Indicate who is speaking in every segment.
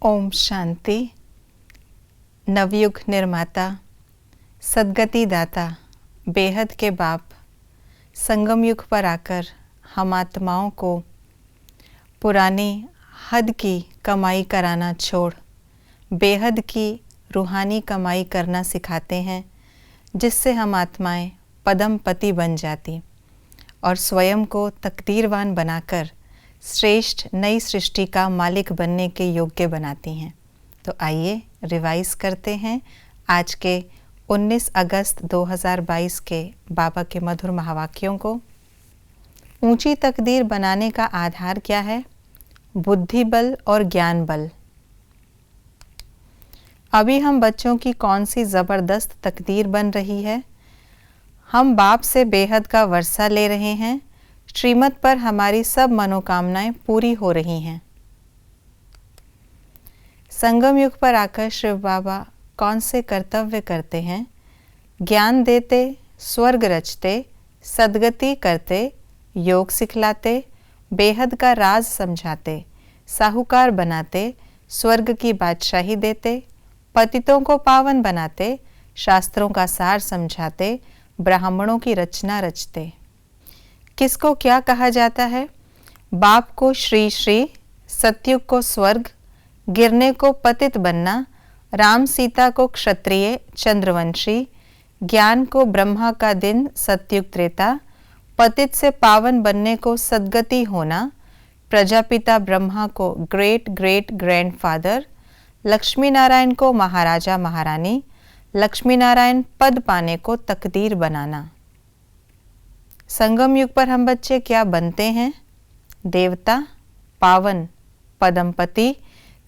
Speaker 1: ओम शांति। नवयुग निर्माता, सद्गति दाता, बेहद के बाप, संगम युग पर आकर हम आत्माओं को पुरानी हद की कमाई कराना छोड़ बेहद की रूहानी कमाई करना सिखाते हैं, जिससे हम आत्माएं पदम पति बन जाती और स्वयं को तकदीरवान बनाकर श्रेष्ठ नई सृष्टि का मालिक बनने के योग्य बनाती हैं। तो आइए रिवाइज करते हैं आज के 19 अगस्त 2022 के बाबा के मधुर महावाक्यों को। ऊंची तकदीर बनाने का आधार क्या है? बुद्धि बल और ज्ञान बल। अभी हम बच्चों की कौन सी ज़बरदस्त तकदीर बन रही है? हम बाप से बेहद का वर्षा ले रहे हैं। श्रीमत पर हमारी सब मनोकामनाएं पूरी हो रही हैं। संगम युग पर आकर शिव बाबा कौन से कर्तव्य करते हैं? ज्ञान देते, स्वर्ग रचते, सद्गति करते, योग सिखलाते, बेहद का राज समझाते, साहूकार बनाते, स्वर्ग की बादशाही देते, पतितों को पावन बनाते, शास्त्रों का सार समझाते, ब्राह्मणों की रचना रचते। किसको क्या कहा जाता है? बाप को श्री श्री, सतयुग को स्वर्ग, गिरने को पतित बनना, राम सीता को क्षत्रिय चंद्रवंशी, ज्ञान को ब्रह्मा का दिन सतयुग त्रेता, पतित से पावन बनने को सद्गति होना, प्रजापिता ब्रह्मा को great great grandfather, Lakshmi Narayan को महाराजा महारानी, लक्ष्मी नारायण पद पाने को तकदीर बनाना। संगम युग पर हम बच्चे क्या बनते हैं? देवता, पावन, पदमपति,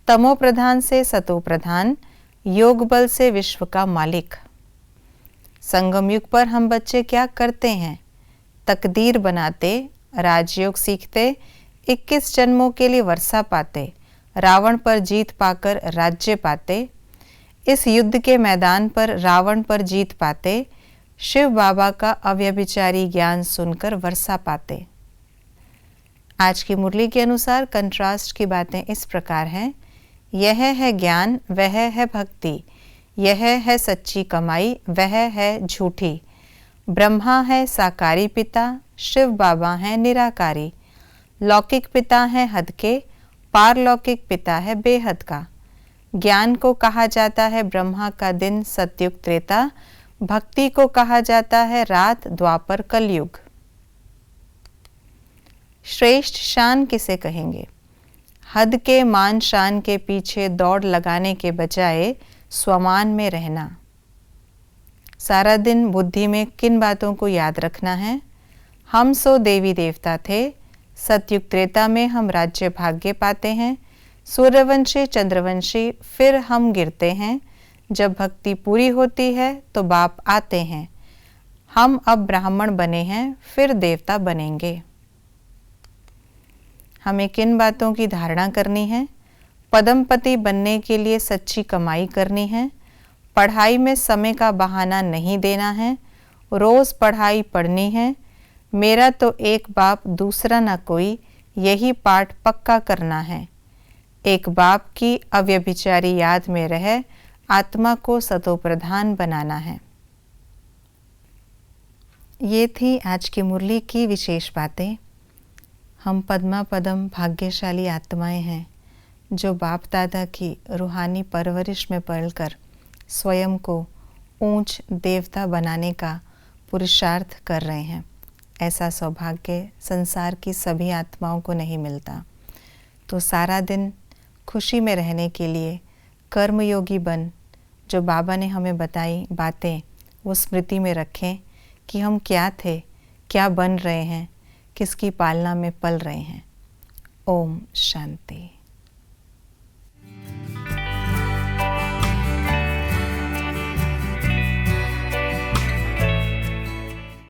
Speaker 1: तमो प्रधान से सतो प्रधान, योग बल से विश्व का मालिक। संगम युग पर हम बच्चे क्या करते हैं? तकदीर बनाते, राजयोग सीखते, 21 जन्मों के लिए वर्षा पाते, रावण पर जीत पाकर राज्य पाते, इस युद्ध के मैदान पर रावण पर जीत पाते, शिव बाबा का अव्यभिचारी ज्ञान सुनकर वर्षा पाते। आज की मुरली के अनुसार कंट्रास्ट की बातें इस प्रकार हैं। यह है ज्ञान, वह है भक्ति, यह है सच्ची कमाई, वह है झूठी। ब्रह्मा है साकारी पिता, शिव बाबा हैं निराकारी। लौकिक पिता है हद के, पारलौकिक पिता है बेहद का। ज्ञान को कहा जाता है ब्रह्मा का दिन सतयुग त्रेता, भक्ति को कहा जाता है रात द्वापर कलयुग। श्रेष्ठ शान किसे कहेंगे? हद के मान शान के पीछे दौड़ लगाने के बजाय स्वमान में रहना। सारा दिन बुद्धि में किन बातों को याद रखना है? हम सो देवी देवता थे, सतयुग त्रेता में हम राज्य भाग्य पाते हैं, सूर्यवंशी चंद्रवंशी, फिर हम गिरते हैं। जब भक्ति पूरी होती है तो बाप आते हैं। हम अब ब्राह्मण बने हैं, फिर देवता बनेंगे। हमें किन बातों की धारणा करनी है? पदमपति बनने के लिए सच्ची कमाई करनी है, पढ़ाई में समय का बहाना नहीं देना है, रोज़ पढ़ाई पढ़नी है, मेरा तो एक बाप दूसरा ना कोई, यही पाठ पक्का करना है। एक बाप की अव्यभिचारी याद में रह आत्मा को सतो प्रधान बनाना है। ये थी आज की मुरली की विशेष बातें। हम पद्मा पदम भाग्यशाली आत्माएं हैं जो बाप दादा की रूहानी परवरिश में पलकर स्वयं को ऊंच देवता बनाने का पुरुषार्थ कर रहे हैं। ऐसा सौभाग्य संसार की सभी आत्माओं को नहीं मिलता। तो सारा दिन खुशी में रहने के लिए कर्मयोगी बन, जो बाबा ने हमें बताई बातें वो स्मृति में रखें कि हम क्या थे, क्या बन रहे हैं, किसकी पालना में पल रहे हैं। ओम शांति।